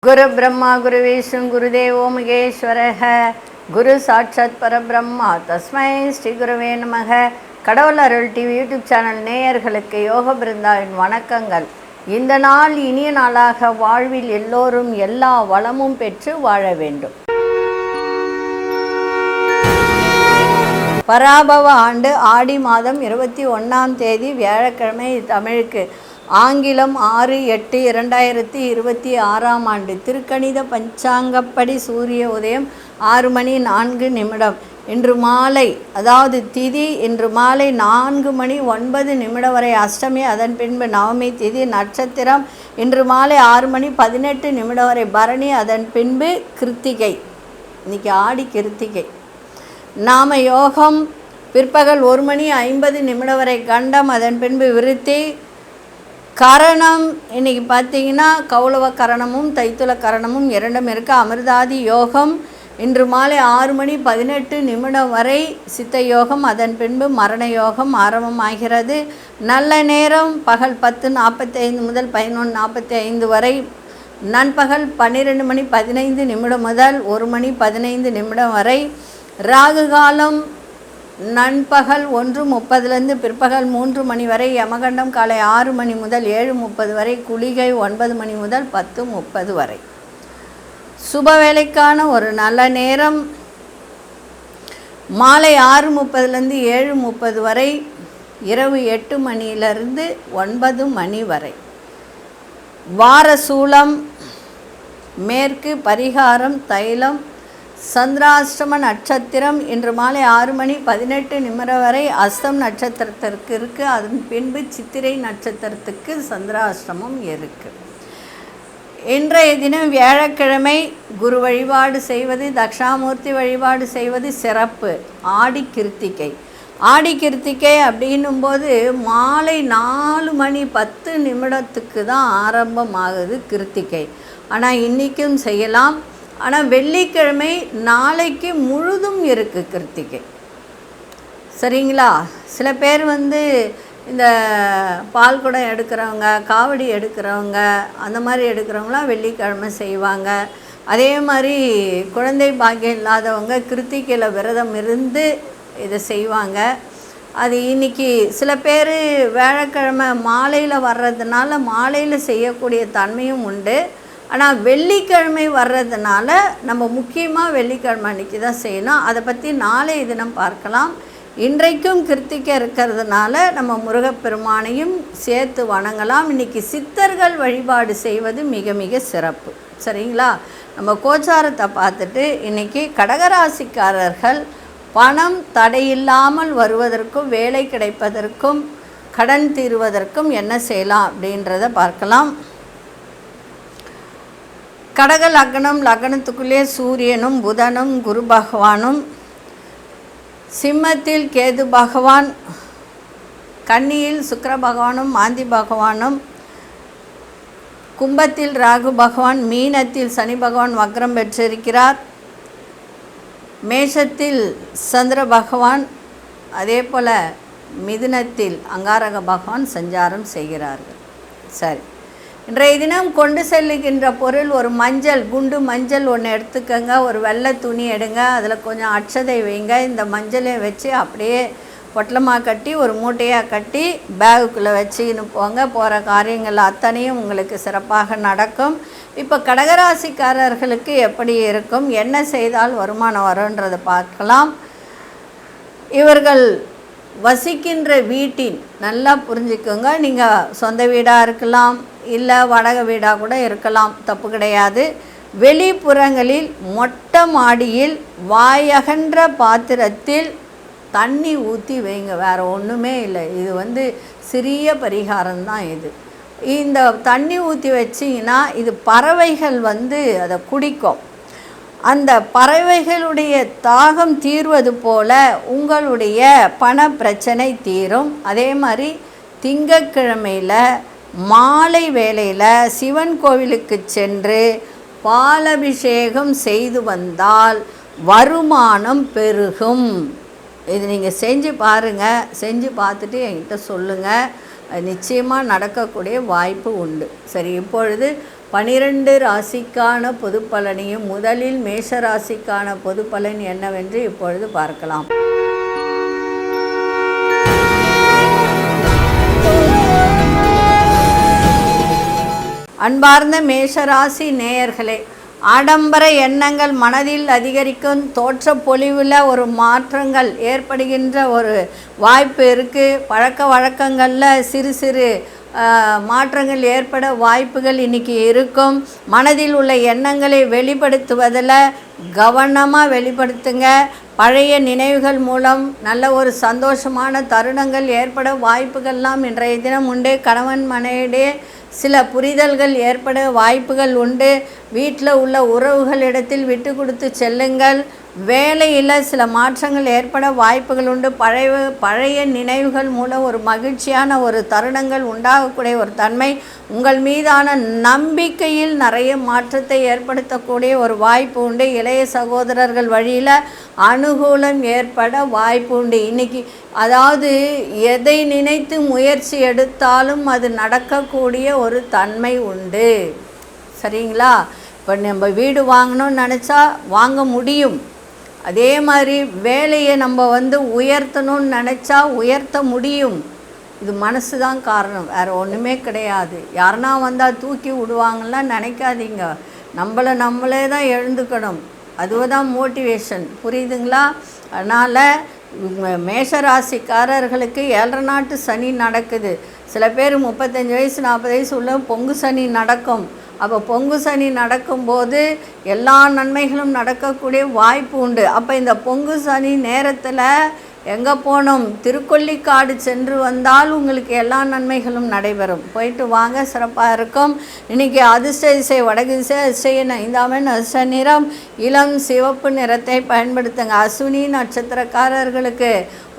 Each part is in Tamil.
குரு பிரம்மா குரு விஷ்ணு குருதேவோ மகேஸ்வரக குரு சாட்சாத் பரபிரம்மா தஸ்மை ஸ்ரீ குருவே நமக. கடவுள் அருள் டிவி யூடியூப் சேனல் நேயர்களுக்கு யோக பிருந்தாவின் வணக்கங்கள். இந்த நாள் இனிய நாளாக வாழ்வில் எல்லோரும் எல்லா வளமும் பெற்று வாழ வேண்டும். பராபவ ஆண்டு ஆடி மாதம் 21ஆம் தேதி வியாழக்கிழமை. தமிழுக்கு ஆங்கிலம் 6/8/2026ஆம் ஆண்டு. திருக்கணித பஞ்சாங்கப்படி சூரிய உதயம் 6:04 இன்று மாலை, அதாவது திதி இன்று மாலை 4:09 வரை அஷ்டமி, அதன் பின்பு நவமி திதி. நட்சத்திரம் இன்று மாலை 6:18 வரை பரணி, அதன் பின்பு கிருத்திகை. இன்னைக்கு ஆடி கிருத்திகை. நாம யோகம் பிற்பகல் 1:50 வரை கண்டம், அதன் பின்பு விருத்தி. கரணம் இன்றைக்கி பார்த்திங்கன்னா கௌளவ கரணமும் தைத்துல கரணமும் இரண்டும் இருக்குது. அமிர்தாதி யோகம் இன்று மாலை 6:18 வரை சித்த யோகம், அதன் பின்பு மரண யோகம் ஆரம்பமாகிறது. நல்ல நேரம் பகல் 10:45 முதல் 11:45 வரை. நண்பகல் 12:15 முதல் 1:15 வரை. ராகு காலம் நண்பகல் 1:30 பிற்பகல் 3 வரை. யமகண்டம் காலை 6 முதல் 7:30 வரை. குளிகை 9 முதல் 10:30 வரை. சுப வேலைக்கான ஒரு நல்ல நேரம் மாலை 6:30 7:30 வரை. இரவு 8 மணியிலிருந்து 9 வரை. வார சூலம் மேற்கு. பரிகாரம் தைலம். சந்திராஷ்டம நட்சத்திரம் இன்று மாலை 6:18 வரை அஸ்தம் நட்சத்திரத்திற்கு இருக்குது. அதன் பின்பு சித்திரை நட்சத்திரத்துக்கு சந்திராஷ்டமம் இருக்குது. இன்றைய தினம் வியாழக்கிழமை. குரு வழிபாடு செய்வது, தட்சிணாமூர்த்தி வழிபாடு செய்வது சிறப்பு. ஆடி கிருத்திகை. ஆடி கிருத்திகை அப்படின்னும்போது மாலை 4:10 தான் ஆரம்பமாகுது கிருத்திகை. ஆனால் இன்றைக்கும் செய்யலாம். ஆனால் வெள்ளிக்கிழமை நாளைக்கு முழுதும் இருக்குது கிருத்திகை. சரிங்களா? சில பேர் இந்த பால் குடம் எடுக்கிறவங்க, காவடி எடுக்கிறவங்க, அந்த மாதிரி எடுக்கிறவங்களாம் வெள்ளிக்கிழமை செய்வாங்க. அதே மாதிரி குழந்தை பாக்கியம் இல்லாதவங்க கிருத்திகையில் விரதம் இருந்து இதை செய்வாங்க. அது இன்றைக்கி சில பேர் வியாழக்கிழமை மாலையில் வர்றதுனால மாலையில் செய்யக்கூடிய தன்மையும் உண்டு. ஆனால் வெள்ளிக்கிழமை வர்றதுனால நம்ம முக்கியமாக வெள்ளிக்கிழமை அன்றைக்கி தான் செய்யணும். அதை பற்றி நாளைய தினம் பார்க்கலாம். இன்றைக்கும் கிருத்திகை இருக்கிறதுனால நம்ம முருகப்பெருமானையும் சேர்த்து வணங்கலாம். இன்றைக்கி சித்தர்கள் வழிபாடு செய்வது மிக மிக சிறப்பு. சரிங்களா? நம்ம கோச்சாரத்தை பார்த்துட்டு இன்றைக்கி கடகராசிக்காரர்கள் பணம் தடையில்லாமல் வருவதற்கும், வேலை கிடைப்பதற்கும், கடன் தீர்வதற்கும் என்ன செய்யலாம் அப்படின்றத பார்க்கலாம். கடக லக்னம். லக்னத்துக்குள்ளே சூரியனும் புதனும் குரு பகவானும். சிம்மத்தில் கேது பகவான். கன்னியில் சுக்கிர பகவானும் மாந்தி பகவானும். கும்பத்தில் ராகு பகவான். மீனத்தில் சனி பகவான் வக்ரம் பெற்றிருக்கிறார். மேஷத்தில் சந்திர பகவான். அதே போல் மிதுனத்தில் அங்காரக பகவான் சஞ்சாரம் செய்கிறார்கள். சரி, இன்றைய தினம் கொண்டு செல்லுகின்ற பொருள் ஒரு மஞ்சள், குண்டு மஞ்சள் ஒன்று எடுத்துக்கங்க. ஒரு வெள்ளை துணி எடுங்க, அதில் கொஞ்சம் அட்சதை வைங்க. இந்த மஞ்சளை வச்சு அப்படியே பொட்டலமாக கட்டி ஒரு மூட்டையாக கட்டி பேகுக்குள்ளே வச்சுக்கின்னு போங்க. போகிற காரியங்கள் அத்தனையும் உங்களுக்கு சிறப்பாக நடக்கும். இப்போ கடகராசிக்காரர்களுக்கு எப்படி இருக்கும், என்ன செய்தால் வருமானம் வரும்ன்றதை பார்க்கலாம். இவர்கள் வசிக்கின்ற வீட்டின் நல்லா புரிஞ்சுக்கோங்க. நீங்கள் சொந்த வீடாக இருக்கலாம், இல்லை வாடகை வீடாக கூட இருக்கலாம், தப்பு கிடையாது. வெளிப்புறங்களில் மொட்டை மாடியில் வாயகன்ற பாத்திரத்தில் தண்ணி ஊற்றி வைங்க. வேறு ஒன்றுமே இல்லை. இது சிறிய பரிகாரம்தான் இது. இந்த தண்ணி ஊற்றி வச்சிங்கன்னா இது பறவைகள் அதை குடிக்கும். அந்த பறவைகளுடைய தாகம் தீர்வது போல உங்களுடைய பண பிரச்சனை தீரும். அதே மாதிரி திங்கட்கிழமையில் மாலை வேளையில் சிவன் கோவிலுக்கு சென்று பாலபிஷேகம் செய்து வந்தால் வருமானம் பெருகும். இது நீங்கள் செஞ்சு பாருங்கள். செஞ்சு பார்த்துட்டு என்கிட்ட சொல்லுங்கள். நிச்சயமாக நடக்கக்கூடிய வாய்ப்பு உண்டு. சரி, இப்பொழுது 12 ராசிக்கான பொது பலனையும் முதலில் மேஷ ராசிக்கான பொது பலன் என்னவென்று இப்பொழுது பார்க்கலாம். அன்பார்ந்த மேஷராசி நேயர்களே, ஆடம்பர எண்ணங்கள் மனதில் அதிகரிக்கும், தோற்ற பொலிவில் ஒரு மாற்றங்கள் ஏற்படுகின்ற ஒரு வாய்ப்பு இருக்குது. பழக்க வழக்கங்களில் சிறு சிறு மாற்றங்கள் ஏற்பட வாய்ப்புகள் இன்றைக்கி இருக்கும். மனதில் உள்ள எண்ணங்களை வெளிப்படுத்துவதில் கவனமாக வெளிப்படுத்துங்க. பழைய நினைவுகள் மூலம் நல்ல ஒரு சந்தோஷமான தருணங்கள் ஏற்பட வாய்ப்புகள்லாம் இன்றைய தினம் உண்டு. கணவன் மனைவிடையே சில புரிதல்கள் ஏற்பட வாய்ப்புகள் உண்டு. வீட்டில் உள்ள உறவுகளிடத்தில் விட்டு கொடுத்து செல்லுங்கள். வேலையில் சில மாற்றங்கள் ஏற்பட வாய்ப்புகள் உண்டு. பழைய நினைவுகள் மூலம் ஒரு மகிழ்ச்சியான ஒரு தருணங்கள் உண்டாகக்கூடிய ஒரு தன்மை, உங்கள் மீதான நம்பிக்கையில் நிறைய மாற்றத்தை ஏற்படுத்தக்கூடிய ஒரு வாய்ப்பு உண்டு. இளைய சகோதரர்கள் வழியில் அனுகூலம் ஏற்பட வாய்ப்பு உண்டு. இன்றைக்கி அதாவது எதை நினைத்து முயற்சி எடுத்தாலும் அது நடக்கக்கூடிய ஒரு தன்மை உண்டு. சரிங்களா? இப்போ நம்ம வீடு வாங்கணும்னு நினச்சா வாங்க முடியும். அதே மாதிரி வேலையை நம்ம உயர்த்தணும்னு நினச்சா உயர்த்த முடியும். இது மனசு தான் காரணம், வேறு ஒன்றுமே கிடையாது. யாருன்னா வந்தால் தூக்கி விடுவாங்கலாம் நினைக்காதீங்க. நம்மளே தான் எழுந்துக்கணும். அதுதான் மோட்டிவேஷன். புரியுதுங்களா? அதனால் மேஷராசிக்காரர்களுக்கு 7 நாட்டு சனி நடக்குது. சில பேர் 35 வயசு 40 வயசு உள்ள பொங்கு சனி நடக்கும். அப்போ பொங்கு சனி நடக்கும்போது எல்லா நன்மைகளும் நடக்கக்கூடிய வாய்ப்பு உண்டு. அப்போ இந்த பொங்கு சனி நேரத்தில் எங்கே போனோம்? திருக்கொள்ளிக்காடு சென்று வந்தால் உங்களுக்கு எல்லா நன்மைகளும் நடைபெறும். போயிட்டு வாங்க, சிறப்பாக இருக்கும். இன்றைக்கி அதிர்ஷ்ட திசை வடக்கு திசை, அதிர்ஷ்ட ஐந்தாமன் அதிர்ஷ்ட நிறம் இளம் சிவப்பு நிறத்தை பயன்படுத்துங்க. அஸ்வினி நட்சத்திரக்காரர்களுக்கு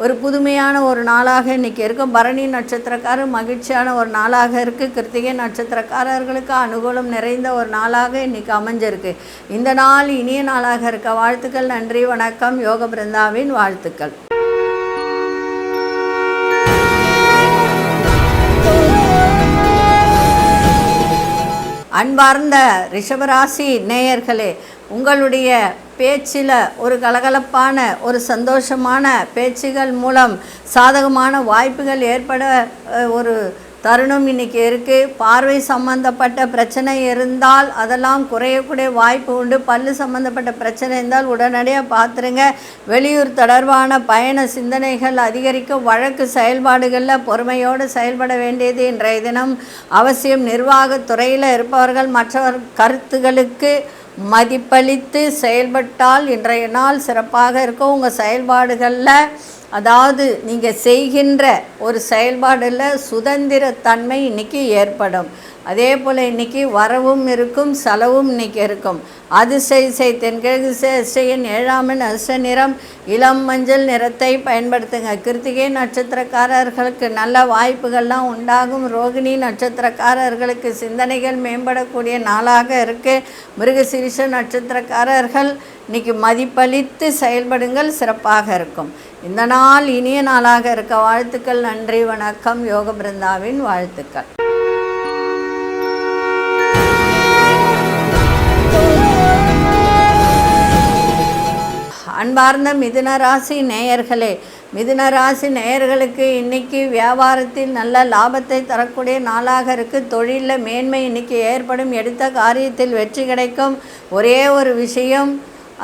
ஒரு புதுமையான ஒரு நாளாக இன்றைக்கி இருக்கும். பரணி நட்சத்திரக்காரர் மகிழ்ச்சியான ஒரு நாளாக இருக்குது. கிருத்திகை நட்சத்திரக்காரர்களுக்கு அனுகூலம் நிறைந்த ஒரு நாளாக இன்றைக்கி அமைஞ்சிருக்கு. இந்த நாள் இனிய நாளாக இருக்க வாழ்த்துக்கள். நன்றி, வணக்கம். யோக பிருந்தாவின் வாழ்த்துக்கள். அன்பார்ந்த ரிஷபராசி நேயர்களே, உங்களுடைய பேச்சில் ஒரு கலகலப்பான ஒரு சந்தோஷமான பேச்சுகள் மூலம் சாதகமான வாய்ப்புகள் ஏற்பட ஒரு தருணம் இன்றைக்கி இருக்குது. பார்வை சம்பந்தப்பட்ட பிரச்சனை இருந்தால் அதெல்லாம் குறையக்கூடிய வாய்ப்பு உண்டு. பல்லு சம்பந்தப்பட்ட பிரச்சனை இருந்தால் உடனடியாக பார்த்துருங்க. வெளியூர் தொடர்பான பயண சிந்தனைகள் அதிகரிக்கும். வழக்கு செயல்பாடுகளில் பொறுமையோடு செயல்பட வேண்டியது இன்றைய தினம் அவசியம். நிர்வாகத்துறையில் இருப்பவர்கள் மற்றவர் கருத்துகளுக்கு மதிப்பளித்து செயல்பட்டால் இன்றைய நாள் சிறப்பாக இருக்கும். உங்கள் செயல்பாடுகளில் அதாவது நீங்கள் செய்கின்ற ஒரு செயல்பாடில் சுதந்திரத்தன்மை இன்றைக்கி ஏற்படும். அதே போல் இன்றைக்கி வரவும் இருக்கும், செலவும் இன்றைக்கி இருக்கும். அதிர்ஷ்ட தென்கிழக்கு அதிர்ஷ்டன் 7ஆம் அதிர்ஷ்ட நிறம் இளம் மஞ்சள் நிறத்தை பயன்படுத்துங்க. கிருத்திகை நட்சத்திரக்காரர்களுக்கு நல்ல வாய்ப்புகள்லாம் உண்டாகும். ரோகிணி நட்சத்திரக்காரர்களுக்கு சிந்தனைகள் மேம்படக்கூடிய நாளாக இருக்குது. மிருகசீரிஷ நட்சத்திரக்காரர்கள் இன்றைக்கி மதிப்பளித்து செயல்படுங்கள், சிறப்பாக இருக்கும். இந்த நாள் இனிய நாளாக இருக்க வாழ்த்துக்கள். நன்றி, வணக்கம். யோக பிருந்தாவின் வாழ்த்துக்கள். அன்பார்ந்த மிதுனராசி நேயர்களே, மிதுனராசி நேயர்களுக்கு இன்றைக்கி வியாபாரத்தில் நல்ல லாபத்தை தரக்கூடிய நாளாக இருக்குது. தொழிலில் மேன்மை இன்றைக்கி ஏற்படும். எடுத்த காரியத்தில் வெற்றி கிடைக்கும். ஒரே ஒரு விஷயம்,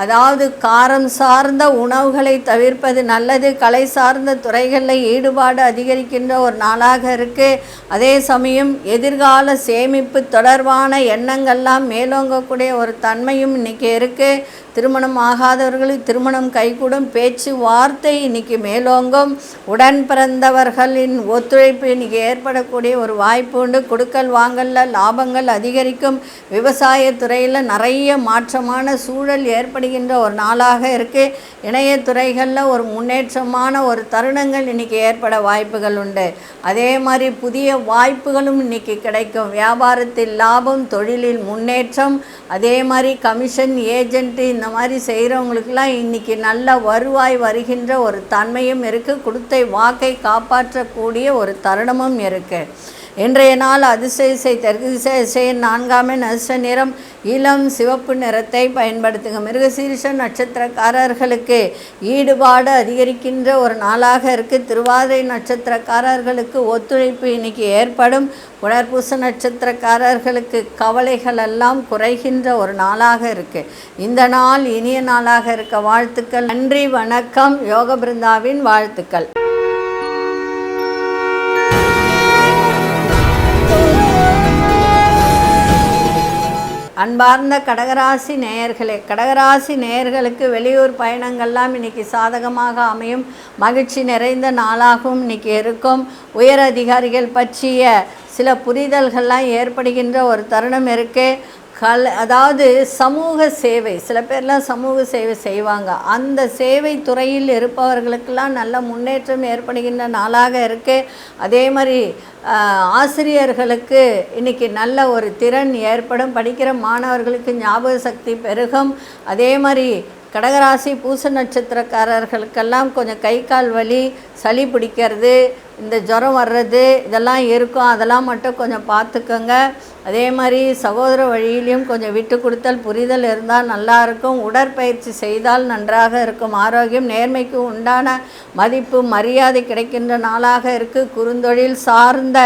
அதாவது காரம் சார்ந்த உணவுகளை தவிர்ப்பது நல்லது. கலை சார்ந்த துறைகளில் ஈடுபாடு அதிகரிக்கின்ற ஒரு நாளாக இருக்குது. அதே சமயம் எதிர்கால சேமிப்பு தொடர்பான எண்ணங்கள்லாம் மேலோங்கக்கூடிய ஒரு தன்மையும் இன்றைக்கி இருக்குது. திருமணம் ஆகாதவர்களுக்கு திருமணம் கைகூடும். பேச்சு வார்த்தை இன்றைக்கி மேலோங்கும். உடன் பிறந்தவர்களின் ஒத்துழைப்பு இன்றைக்கி ஏற்படக்கூடிய ஒரு வாய்ப்பு உண்டு. கொடுக்கல் வாங்கலில் லாபங்கள் அதிகரிக்கும். விவசாயத்துறையில் நிறைய மாற்றமான சூழல் ஏற்படுகின்ற ஒரு நாளாக இருக்குது. இணையத்துறைகளில் ஒரு முன்னேற்றமான ஒரு தருணங்கள் இன்றைக்கி ஏற்பட வாய்ப்புகள் உண்டு. அதே மாதிரி புதிய வாய்ப்புகளும் இன்றைக்கி கிடைக்கும். வியாபாரத்தில் லாபம், தொழிலில் முன்னேற்றம். அதே மாதிரி கமிஷன் ஏஜென்ட்டு இந்த மாதிரி செய்கிறவங்களுக்கெல்லாம் இன்றைக்கி நல்ல வருவாய் வருகின்ற ஒரு தன்மையும் இருக்குது. கொடுத்த வாக்கை காப்பாற்றக்கூடிய ஒரு தருணமும் இருக்குது. இன்றைய நாள் அதிசய தெற்கு திசையின் 4ஆம் எண் அதிர்ஷ்ட நிறம் இளம் சிவப்பு நிறத்தை பயன்படுத்துங்க. மிருகசீரிஷ நட்சத்திரக்காரர்களுக்கு ஈடுபாடு அதிகரிக்கின்ற ஒரு நாளாக இருக்குது. திருவாதிரை நட்சத்திரக்காரர்களுக்கு ஒத்துழைப்பு இன்னைக்கு ஏற்படும். புனர்பூச நட்சத்திரக்காரர்களுக்கு கவலைகள் எல்லாம் குறைகின்ற ஒரு நாளாக இருக்குது. இந்த நாள் இனிய நாளாக இருக்க வாழ்த்துக்கள். நன்றி, வணக்கம். யோக பிருந்தாவின் வாழ்த்துக்கள். அன்பார்ந்த கடகராசி நேயர்களே, கடகராசி நேயர்களுக்கு வெளியூர் பயணங்கள்லாம் இன்றைக்கி சாதகமாக அமையும். மகிழ்ச்சி நிறைந்த நாளாகவும் இன்றைக்கி இருக்கும். உயர் அதிகாரிகள் பற்றிய சில புரிதல்கள்லாம் ஏற்படுகின்ற ஒரு தருணம் இருக்குது. அதாவது சமூக சேவை, சில பேர்லாம் சமூக சேவை செய்வாங்க. அந்த சேவை துறையில் இருப்பவர்களுக்கெல்லாம் நல்ல முன்னேற்றம் ஏற்படுகின்ற நாளாக இருக்குது. அதே மாதிரி ஆசிரியர்களுக்கு இன்றைக்கி நல்ல ஒரு திறன் ஏற்படும். படிக்கிற மாணவர்களுக்கு ஞாபக சக்தி பெருகும். அதே மாதிரி கடகராசி பூச நட்சத்திரக்காரர்களுக்கெல்லாம் கொஞ்சம் கை கால் வலி, சளி பிடிக்கிறது, இந்த ஜுரம் வர்றது இதெல்லாம் இருக்கும். அதெல்லாம் மட்டும் கொஞ்சம் பார்த்துக்கோங்க. அதே மாதிரி சகோதர வழியிலையும் கொஞ்சம் விட்டு கொடுத்தல் புரிதல் இருந்தால் நல்லாயிருக்கும். உடற்பயிற்சி செய்தால் நன்றாக இருக்கும். ஆரோக்கியம், நேர்மைக்கு உண்டான மதிப்பு மரியாதை கிடைக்கின்ற நாளாக இருக்குது. குறுந்தொழில் சார்ந்த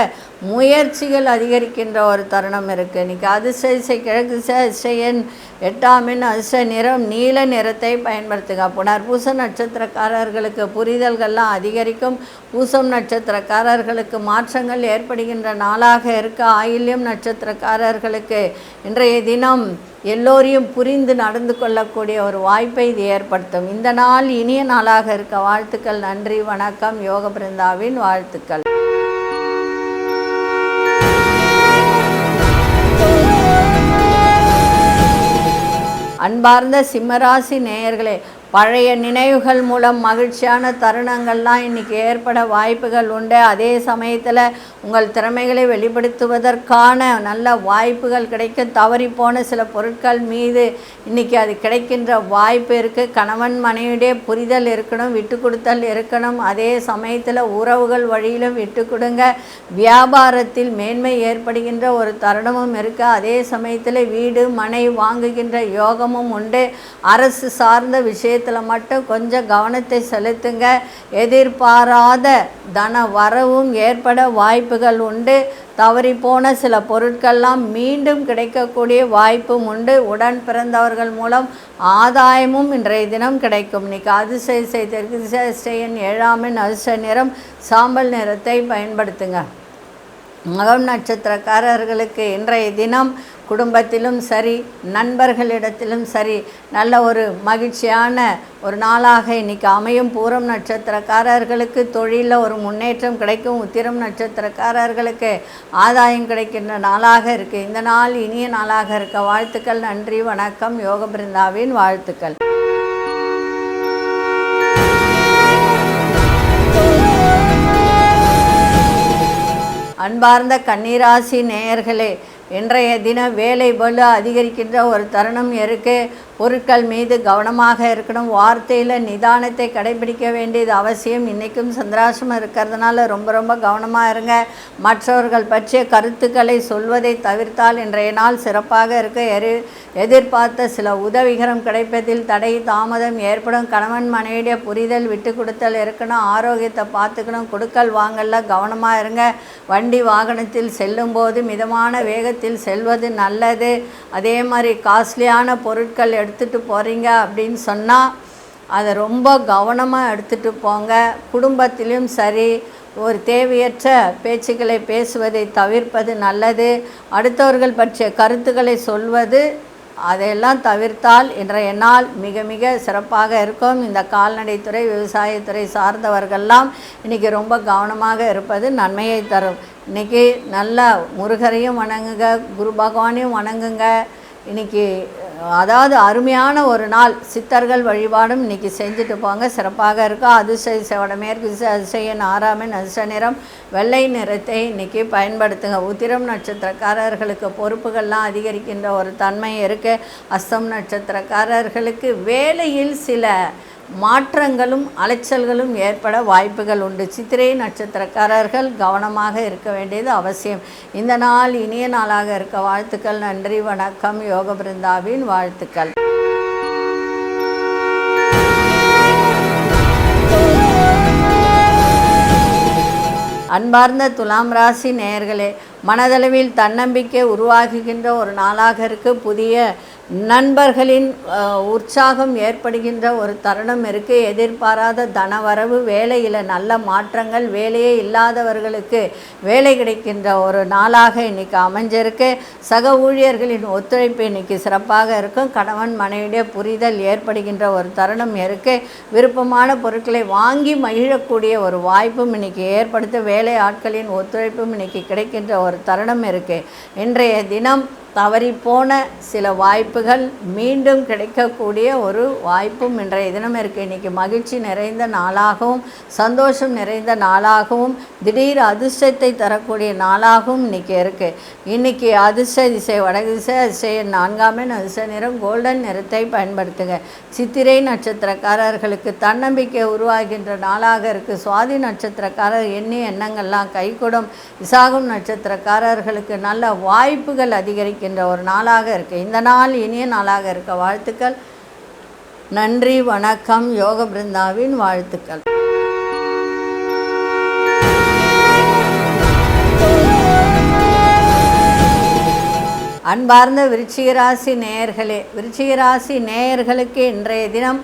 முயற்சிகள் அதிகரிக்கின்ற ஒரு தருணம் இருக்குது. இன்றைக்கி அதிசய கிழக்கு அதிசயன் 8ஆம் எண் அதிர்ஷ்ட நிறம் நீல நிறத்தை பயன்படுத்துங்க. புனர்பூச நட்சத்திரக்காரர்களுக்கு புரிதல்கள்லாம் அதிகரிக்கும். பூசம் நட்சத்திரக்காரர்களுக்கு மாற்றங்கள் ஏற்படுகின்ற நாளாக இருக்க. ஆயில்யம் நட்சத்திரக்காரர்களுக்கு இன்றைய தினம் எல்லோரையும் புரிந்து நடந்து கொள்ளக்கூடிய ஒரு வாய்ப்பை இது ஏற்படுத்தும். இந்த நாள் இனிய நாளாக இருக்க வாழ்த்துக்கள். நன்றி, வணக்கம். யோக பிருந்தாவின் வாழ்த்துக்கள். அன்பார்ந்த சிம்மராசி நேயர்களே, பழைய நினைவுகள் மூலம் மகிழ்ச்சியான தருணங்கள்லாம் இன்றைக்கி ஏற்பட வாய்ப்புகள் உண்டு. அதே சமயத்தில் உங்கள் திறமைகளை வெளிப்படுத்துவதற்கான நல்ல வாய்ப்புகள் கிடைக்கும். தவறிப்போன சில பொருட்கள் மீது இன்றைக்கி அது கிடைக்கின்ற வாய்ப்பு இருக்குது. கணவன் மனைவியுடைய புரிதல் இருக்கணும், விட்டு கொடுத்தல் இருக்கணும். அதே சமயத்தில் உறவுகள் வழியிலும் விட்டு கொடுங்க. வியாபாரத்தில் மேன்மை ஏற்படுகின்ற ஒரு தருணமும் இருக்குது. அதே சமயத்தில் வீடு மனை வாங்குகின்ற யோகமும் உண்டு. அரசு சார்ந்த விஷயத்தில் மட்டும் கொஞ்சம் கவனத்தை செலுத்துங்க. எதிர்பாராத தன வரவும் ஏற்பட வாய்ப்புகள் உண்டு. தவறிப்போன சில பொருட்கள்லாம் மீண்டும் கிடைக்கக்கூடிய வாய்ப்பும் உண்டு. உடன் பிறந்தவர்கள் மூலம் ஆதாயமும் இன்றைய தினம் கிடைக்கும். இன்றைக்கி அதிசய தெற்கு திசையின் 7ஆம் எண் அதிர்ஷ்ட நிறம் சாம்பல் நிறத்தை பயன்படுத்துங்க. மகம் நட்சத்திரக்காரர்களுக்கு இன்றைய தினம் குடும்பத்திலும் சரி நண்பர்களிடத்திலும் சரி நல்ல ஒரு மகிழ்ச்சியான ஒரு நாளாக இன்றைக்கி அமையும். பூரம் நட்சத்திரக்காரர்களுக்கு தொழிலில் ஒரு முன்னேற்றம் கிடைக்கும். உத்திரம் நட்சத்திரக்காரர்களுக்கு ஆதாயம் கிடைக்கின்ற நாளாக இருக்குது. இந்த நாள் இனிய நாளாக இருக்க வாழ்த்துக்கள். நன்றி, வணக்கம். யோக பிருந்தாவின் வாழ்த்துக்கள். அன்பார்ந்த கன்னிராசி நேயர்களே, இன்றைய தினம் வேலை பளு அதிகரிக்கின்ற ஒரு தருணம் இருக்குது. பொருட்கள் மீது கவனமாக இருக்கணும். வார்த்தையில் நிதானத்தை கடைபிடிக்க வேண்டியது அவசியம். இன்றைக்கும் சந்திராசிரமம் இருக்கிறதுனால ரொம்ப கவனமாக இருங்க. மற்றவர்கள் பற்றிய கருத்துக்களை சொல்வதை தவிர்த்தால் இன்றைய நாள் சிறப்பாக இருக்க. எதிர்பார்த்த சில உதவிகரம் கிடைப்பதில் தடை தாமதம் ஏற்படும். கணவன் மனைவியுடைய புரிதல் விட்டு கொடுத்தல் இருக்கணும். ஆரோக்கியத்தை பார்த்துக்கணும். கொடுக்கல் வாங்கல கவனமாக இருங்க. வண்டி வாகனத்தில் செல்லும்போது மிதமான வேகத்தில் செல்வது நல்லது. அதே மாதிரி காஸ்ட்லியான பொருட்கள் எடுத்துகிட்டு போகிறீங்க அப்படின்னு சொன்னால் அதை ரொம்ப கவனமாக எடுத்துகிட்டு போங்க. குடும்பத்திலும் சரி ஒரு தேவையற்ற பேச்சுக்களை பேசுவதை தவிர்ப்பது நல்லது. அடுத்தவர்கள் பற்றிய கருத்துக்களை சொல்வது அதையெல்லாம் தவிர்த்தால் இன்றைய நாள் மிக சிறப்பாக இருக்கும். இந்த கால்நடைத்துறை விவசாயத்துறை சார்ந்தவர்கள்லாம் இன்றைக்கி ரொம்ப கவனமாக இருப்பது நன்மையை தரும். இன்றைக்கி நல்லா முருகரையும் வணங்குங்க, குரு பகவானையும் வணங்குங்க. இன்றைக்கி அதாவது அருமையான ஒரு நாள். சித்தர்கள் வழிபாடும் இன்றைக்கி செஞ்சுட்டு போங்க, சிறப்பாக இருக்கும். அதிசய வடமேற்கு அதிசயன் 6ஆம் எண் அதிர்ஷ்ட நிறம் வெள்ளை நிறத்தை இன்றைக்கி பயன்படுத்துங்க. உத்திரம் நட்சத்திரக்காரர்களுக்கு பொறுப்புகள்லாம் அதிகரிக்கின்ற ஒரு தன்மை இருக்குது. அஸ்தம் நட்சத்திரக்காரர்களுக்கு வேலையில் சில மாற்றங்களும் அலைச்சல்களும் ஏற்பட வாய்ப்புகள் உண்டு. சித்திரை நட்சத்திரக்காரர்கள் கவனமாக இருக்க வேண்டியது அவசியம். இந்த நாள் இனிய நாளாக இருக்க வாழ்த்துக்கள். நன்றி, வணக்கம். யோக பிருந்தாவின் வாழ்த்துக்கள். அன்பார்ந்த துலாம் ராசி நேயர்களே, மனதளவில் தன்னம்பிக்கை உருவாகுகின்ற ஒரு நாளாக இருக்கு. புதிய நண்பர்களின் உற்சாகம் ஏற்படுகின்ற ஒரு தருணம் இருக்குது. எதிர்பாராத தனவரவு, வேலையில் நல்ல மாற்றங்கள், வேலையே இல்லாதவர்களுக்கு வேலை கிடைக்கின்ற ஒரு நாளாக இன்றைக்கி அமைஞ்சிருக்கு. சக ஊழியர்களின் ஒத்துழைப்பு இன்றைக்கி சிறப்பாக இருக்கும். கணவன் மனைவியுடைய புரிதல் ஏற்படுகின்ற ஒரு தருணம் இருக்குது. விருப்பமான பொருட்களை வாங்கி மகிழக்கூடிய ஒரு வாய்ப்பும் இன்றைக்கி ஏற்படுத்த வேலை ஆட்களின் ஒத்துழைப்பும் இன்றைக்கி கிடைக்கின்ற ஒரு தருணம் இருக்குது. இன்றைய தினம் தவறிப்போன சில வாய்ப்புகள் மீண்டும் கிடைக்கக்கூடிய ஒரு வாய்ப்பும் இன்றைய தினம் இருக்குது. இன்றைக்கி மகிழ்ச்சி நிறைந்த நாளாகவும் சந்தோஷம் நிறைந்த நாளாகவும் திடீர் அதிர்ஷ்டத்தை தரக்கூடிய நாளாகவும் இன்றைக்கி இருக்குது. இன்றைக்கி அதிர்ஷ்ட திசை வடக்கு திசை, அதிசய 4ஆம் எண், அதிர்ஷ்ட நிறம் கோல்டன் நிறத்தை பயன்படுத்துங்க. சித்திரை நட்சத்திரக்காரர்களுக்கு தன்னம்பிக்கை உருவாகின்ற நாளாக இருக்குது. சுவாதி நட்சத்திரக்காரர் எண்ணிய எண்ணங்கள்லாம் கைகூடும். விசாகம் நட்சத்திரக்காரர்களுக்கு நல்ல வாய்ப்புகள் அதிகரிக்கின்ற ஒரு நாளாக இருக்குது. இந்த நாள் இனிய நாளாக இருக்க வாழ்த்துக்கள். நன்றி, வணக்கம். யோக பிருந்தாவின் வாழ்த்துக்கள். அன்பார்ந்த விருச்சிகராசி நேயர்களே, விருச்சிகராசி நேயர்களுக்கு இன்றைய தினம்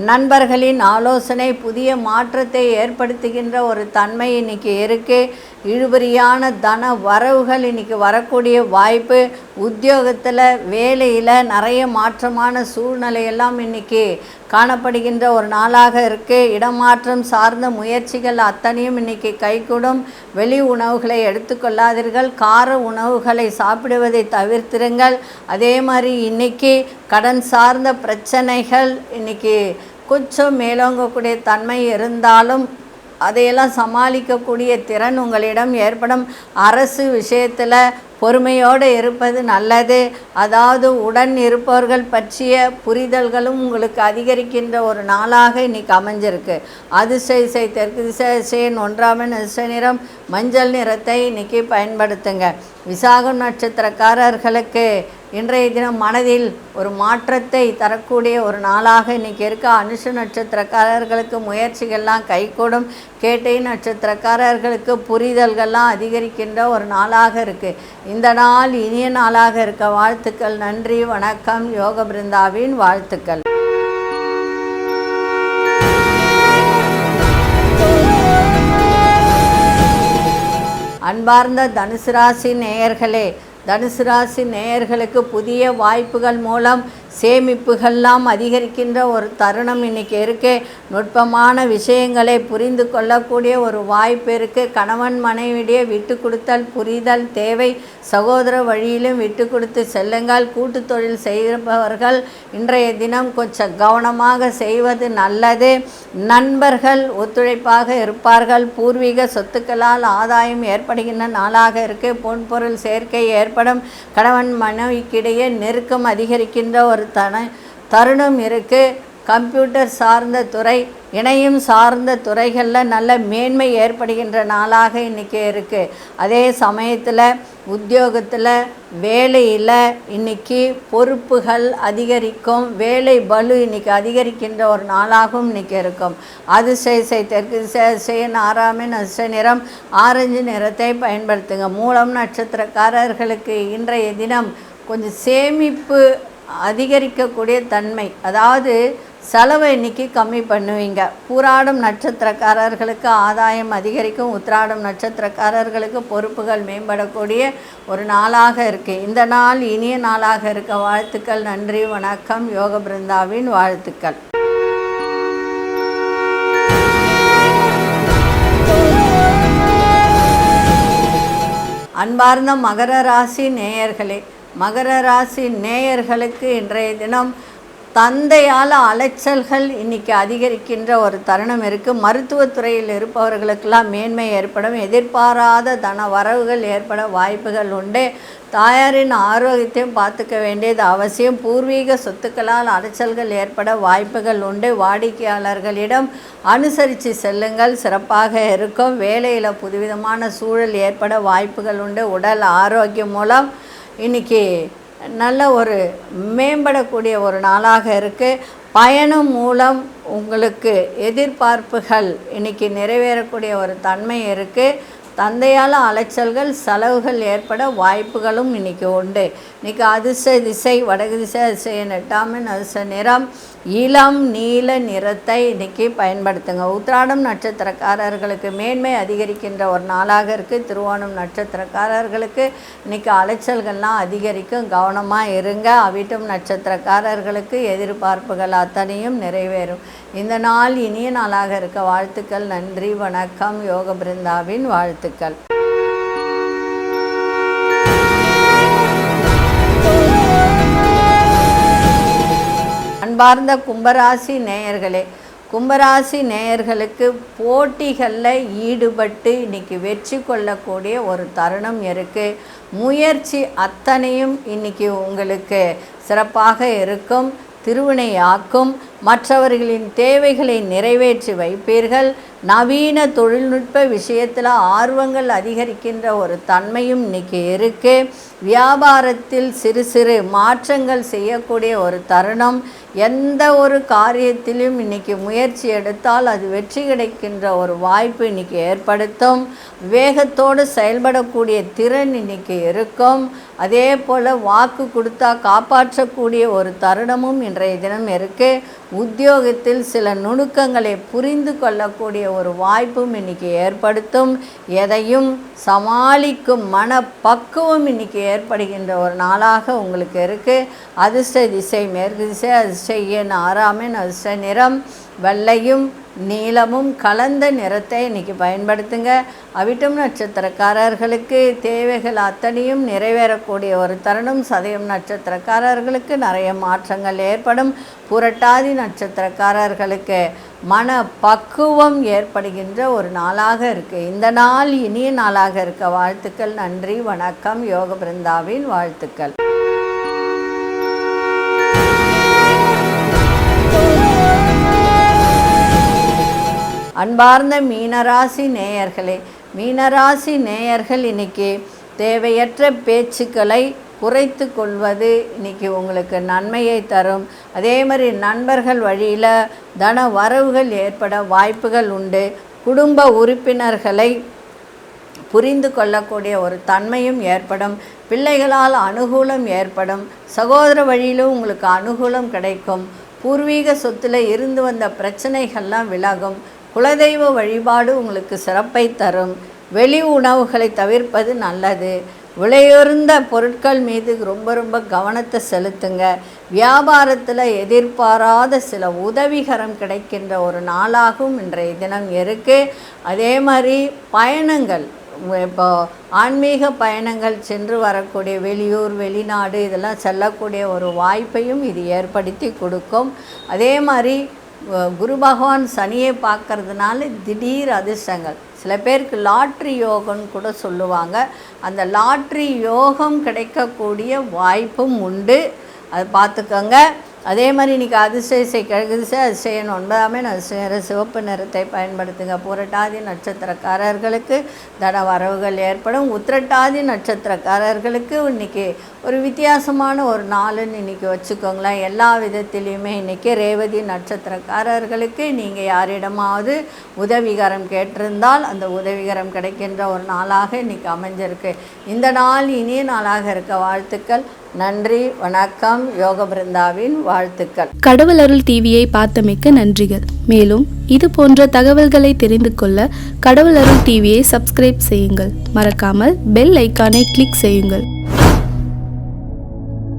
நண்பர்களின் ஆலோசனை புதிய மாற்றத்தை ஏற்படுத்துகின்ற ஒரு தன்மை இன்றைக்கி இருக்குது. இழுபறியான தன வரவுகள் இன்றைக்கி வரக்கூடிய வாய்ப்பு. உத்தியோகத்தில் வேலையில் நிறைய மாற்றமான சூழ்நிலையெல்லாம் இன்றைக்கி காணப்படுகின்ற ஒரு நாளாக இருக்குது. இடமாற்றம் சார்ந்த முயற்சிகள் அத்தனையும் இன்றைக்கி கைகூடும். வெளி உணவுகளை எடுத்துக்கொள்ளாதீர்கள். கார உணவுகளை சாப்பிடுவதை தவிர்த்திருங்கள். அதே மாதிரி இன்றைக்கி கடன் சார்ந்த பிரச்சனைகள் இன்றைக்கி கொஞ்சம் மேலோங்கக்கூடிய தன்மை இருந்தாலும் அதையெல்லாம் சமாளிக்கக்கூடிய திறன் உங்களிடம் ஏற்படும். அரசு விஷயத்தில் பொறுமையோடு இருப்பது நல்லது. அதாவது உடன் இருப்பவர்கள் பற்றிய புரிதல்களும் உங்களுக்கு அதிகரிக்கின்ற ஒரு நாளாக இன்றைக்கி அமைஞ்சிருக்கு. அதிர்ஷ்ட திசை தெற்கு திசை, அதிசயன் 1ஆம் எண், அதிர்ஷ்ட நிறம் மஞ்சள் நிறத்தை இன்றைக்கி பயன்படுத்துங்க. விசாகம் நட்சத்திரக்காரர்களுக்கு இன்றைய தினம் மனதில் ஒரு மாற்றத்தை தரக்கூடிய ஒரு நாளாக இன்றைக்கி இருக்க. அனுஷ நட்சத்திரக்காரர்களுக்கு முயற்சிகள்லாம் கைகூடும். கேட்டை நட்சத்திரக்காரர்களுக்கு புரிதல்கள்லாம் அதிகரிக்கின்ற ஒரு நாளாக இருக்குது. இந்த நாள் இனிய நாளாக இருக்க வாழ்த்துக்கள். நன்றி, வணக்கம். யோக பிருந்தாவின் வாழ்த்துக்கள். அன்பார்ந்த தனுசு ராசி நேயர்களே, தனுசு ராசி நேயர்களுக்கு புதிய வாய்ப்புகள் மூலம் சேமிப்புகள்லாம் அதிகரிக்கின்ற ஒரு தருணம் இன்றைக்கி இருக்குது. நுட்பமான விஷயங்களை புரிந்து கொள்ளக்கூடிய ஒரு வாய்ப்பு இருக்குது. கணவன் மனைவிடையே விட்டு கொடுத்தல் புரிதல் தேவை. சகோதர வழியிலும் விட்டு கொடுத்து செல்லுங்கள். கூட்டு தொழில் செய்பவர்கள் இன்றைய தினம் கொஞ்சம் கவனமாக செய்வது நல்லது. நண்பர்கள் ஒத்துழைப்பாக இருப்பார்கள். பூர்வீக சொத்துக்களால் ஆதாயம் ஏற்படுகின்ற நாளாக இருக்குது. பொன்பொருள் சேர்க்கை ஏற்படும். கணவன் மனைவிக்கிடையே நெருக்கம் அதிகரிக்கின்ற ஒரு தருணம் இருக்குது. கம்ப்யூட்டர் சார்ந்த துறை, இணையம் சார்ந்த துறைகளில் நல்ல மேன்மை ஏற்படுகின்ற நாளாக இன்றைக்கி இருக்குது. அதே சமயத்தில் உத்தியோகத்தில் வேலையில் இன்றைக்கி பொறுப்புகள் அதிகரிக்கும். வேலை பளு இன்றைக்கி அதிகரிக்கின்ற ஒரு நாளாகவும் இன்றைக்கி இருக்கும். அதிர்ஷ்ட தெற்கு திசை 6ஆம் எண், அதிர்ஷ்ட நிறம் ஆரஞ்சு நிறத்தை பயன்படுத்துங்க. மூலம் நட்சத்திரக்காரர்களுக்கு இன்றைய தினம் கொஞ்சம் சேமிப்பு அதிகரிக்கக்கூடிய தன்மை, அதாவது செலவை இன்றைக்கி கம்மி பண்ணுவீங்க. பூராடம் நட்சத்திரக்காரர்களுக்கு ஆதாயம் அதிகரிக்கும். உத்திராடம் நட்சத்திரக்காரர்களுக்கு பொறுப்புகள் மேம்படக்கூடிய ஒரு நாளாக இருக்குது. இந்த நாள் இனிய நாளாக இருக்க வாழ்த்துக்கள். நன்றி, வணக்கம். யோக பிருந்தாவின் வாழ்த்துக்கள். அன்பார்ந்த மகர ராசி நேயர்களே, மகர ராசி நேயர்களுக்கு இன்றைய தினம் தந்தையால் அலைச்சல்கள் இன்றைக்கி அதிகரிக்கின்ற ஒரு தருணம் இருக்குது. மருத்துவத்துறையில் இருப்பவர்களுக்கெல்லாம் மேன்மை ஏற்படும். எதிர்பாராத தன வரவுகள் ஏற்பட வாய்ப்புகள் உண்டு. தாயாரின் ஆரோக்கியத்தையும் பார்த்துக்க வேண்டியது அவசியம். பூர்வீக சொத்துக்களால் அலைச்சல்கள் ஏற்பட வாய்ப்புகள் உண்டு. வாடிக்கையாளர்களிடம் அனுசரித்து செல்லுங்கள், சிறப்பாக இருக்கும். வேலையில் புதுவிதமான சூழல் ஏற்பட வாய்ப்புகள் உண்டு. உடல் ஆரோக்கியம் மூலம் இன்றைக்கி நல்ல ஒரு மேம்படக்கூடிய ஒரு நாளாக இருக்குது. பயணம் மூலம் உங்களுக்கு எதிர்பார்ப்புகள் இன்றைக்கி நிறைவேறக்கூடிய ஒரு தன்மை இருக்குது. தந்தையால் அலைச்சல்கள் செலவுகள் ஏற்பட வாய்ப்புகளும் இன்றைக்கி உண்டு. இன்றைக்கி அதிர்ஷ்ட திசை வடக்கு திசை, அதிர்ஷ்ட நெட்டாமின் அதிர்ஷ்ட நிறம் இளம் நீல நிறத்தை இன்றைக்கி பயன்படுத்துங்க. உத்திராடம் நட்சத்திரக்காரர்களுக்கு மேன்மை அதிகரிக்கின்ற ஒரு நாளாக இருக்குது. திருவோணம் நட்சத்திரக்காரர்களுக்கு இன்றைக்கி அலைச்சல்கள்லாம் அதிகரிக்கும், கவனமாக இருங்க. அவிட்டம் நட்சத்திரக்காரர்களுக்கு எதிர்பார்ப்புகள் அத்தனையும் நிறைவேறும். இந்த நாள் இனிய நாளாக இருக்க வாழ்த்துக்கள். நன்றி, வணக்கம். யோக பிருந்தாவின் வாழ்த்துக்கள். அன்பார்ந்த கும்பராசி நேயர்களே, கும்பராசி நேயர்களுக்கு போட்டிகளில் ஈடுபட்டு இன்றைக்கி வெற்றி கொள்ளக்கூடிய ஒரு தருணம் இருக்குது. முயற்சி அத்தனையும் இன்றைக்கி உங்களுக்கு சிறப்பாக இருக்கும், திருவினையாக்கும். மற்றவர்களின் தேவைகளை நிறைவேற்றி வைப்பீர்கள். நவீன தொழில்நுட்ப விஷயத்தில் ஆர்வங்கள் அதிகரிக்கின்ற ஒரு தன்மையும் இன்றைக்கி இருக்குது. வியாபாரத்தில் சிறு சிறு மாற்றங்கள் செய்யக்கூடிய ஒரு தருணம். எந்த ஒரு காரியத்திலும் இன்றைக்கி முயற்சி எடுத்தால் அது வெற்றி கிடைக்கின்ற ஒரு வாய்ப்பு இன்றைக்கி ஏற்படுத்தும். வேகத்தோடு செயல்படக்கூடிய திறன் இன்றைக்கி இருக்கும். அதே போல் வாக்கு கொடுத்தா காப்பாற்றக்கூடிய ஒரு தருணமும் இன்றைய தினம் இருக்குது. உத்தியோகத்தில் சில நுணுக்கங்களை புரிந்து கொள்ளக்கூடிய ஒரு வாய்ப்பும் இன்றைக்கி ஏற்படுத்தும். எதையும் சமாளிக்கும் மனப்பக்குவம் இன்றைக்கி ஏற்படுகின்ற ஒரு நாளாக உங்களுக்கு இருக்குது. அதிர்ஷ்ட திசை மேற்கு திசை, அதிர்ஷ்ட எண் 6 அதிர்ஷ்ட நிறம் வெள்ளையும் நீலமும் கலந்த நிறத்தை இன்றைக்கி பயன்படுத்துங்க. அவிட்டம் நட்சத்திரக்காரர்களுக்கு தேவைகள் அத்தனையும் நிறைவேறக்கூடிய ஒரு தருணம். சதயம் நட்சத்திரக்காரர்களுக்கு நிறைய மாற்றங்கள் ஏற்படும். புரட்டாதி நட்சத்திரக்காரர்களுக்கு மன பக்குவம் ஏற்படுகின்ற ஒரு நாளாக இருக்குது. இந்த நாள் இனிய நாளாக இருக்க வாழ்த்துக்கள். நன்றி, வணக்கம். யோக பிருந்தாவின் வாழ்த்துக்கள். அன்பார்ந்த மீனராசி நேயர்களே, மீனராசி நேயர்கள் இன்றைக்கி தேவையற்ற பேச்சுக்களை குறைத்து கொள்வது இன்றைக்கி உங்களுக்கு நன்மையை தரும். அதே மாதிரி நண்பர்கள் வழியில் தன வரவுகள் ஏற்பட வாய்ப்புகள் உண்டு. குடும்ப உறுப்பினர்களை புரிந்து கொள்ளக்கூடிய ஒரு தன்மையும் ஏற்படும். பிள்ளைகளால் அனுகூலம் ஏற்படும். சகோதர வழியிலும் உங்களுக்கு அனுகூலம் கிடைக்கும். பூர்வீக சொத்தில் இருந்து வந்த பிரச்சனைகள்லாம் விலகும். குலதெய்வ வழிபாடு உங்களுக்கு சிறப்பை தரும். வெளி உணவுகளை தவிர்ப்பது நல்லது. விலையுயர்ந்த பொருட்கள் மீது ரொம்ப கவனத்தை செலுத்துங்க. வியாபாரத்தில் எதிர்பாராத சில உதவிகரம் கிடைக்கின்ற ஒரு நாளாகவும் இன்றைய தினம் இருக்குது. அதே மாதிரி பயணங்கள், இப்போ ஆன்மீக பயணங்கள் சென்று வரக்கூடிய வெளியூர் வெளிநாடு இதெல்லாம் செல்லக்கூடிய ஒரு வாய்ப்பையும் இது ஏற்படுத்தி கொடுக்கும். அதே மாதிரி குரு பகவான் சனியை பார்க்கறதுனால திடீர் அதிர்ஷ்டங்கள். சில பேருக்கு லாட்ரி யோகம்னு கூட சொல்லுவாங்க. அந்த லாட்ரி யோகம் கிடைக்கக்கூடிய வாய்ப்பும் உண்டு, அதை பார்த்துக்கோங்க. அதே மாதிரி இன்றைக்கி அதிர்ஷ்ட திசை கிழக்கு திசை, அதிர்ஷ்ட எண் 9 அதிர்ஷ்ட சிவப்பு நிறத்தை பயன்படுத்துங்க. புரட்டாதி நட்சத்திரக்காரர்களுக்கு தன வரவுகள் ஏற்படும். உத்திரட்டாதி நட்சத்திரக்காரர்களுக்கு இன்றைக்கி ஒரு வித்தியாசமான ஒரு நாளுன்னு இன்றைக்கி வச்சுக்கோங்களேன். எல்லா விதத்திலையுமே இன்றைக்கி ரேவதி நட்சத்திரக்காரர்களுக்கு நீங்கள் யாரிடமாவது உதவிகரம் கேட்டிருந்தால் அந்த உதவிகரம் கிடைக்கின்ற ஒரு நாளாக இன்றைக்கி அமைஞ்சிருக்கு. இந்த நாள் இனிய நாளாக இருக்க வாழ்த்துக்கள். நன்றி, வணக்கம். யோக பிருந்தாவின் வாழ்த்துக்கள். கடவுள் அருள் டிவியை பார்த்தமைக்க நன்றிகள். மேலும் இது போன்ற தகவல்களை தெரிந்து கொள்ள கடவுள் அருள் டிவியை சப்ஸ்கிரைப் செய்யுங்கள். மறக்காமல் பெல் ஐக்கானை கிளிக் செய்யுங்கள்.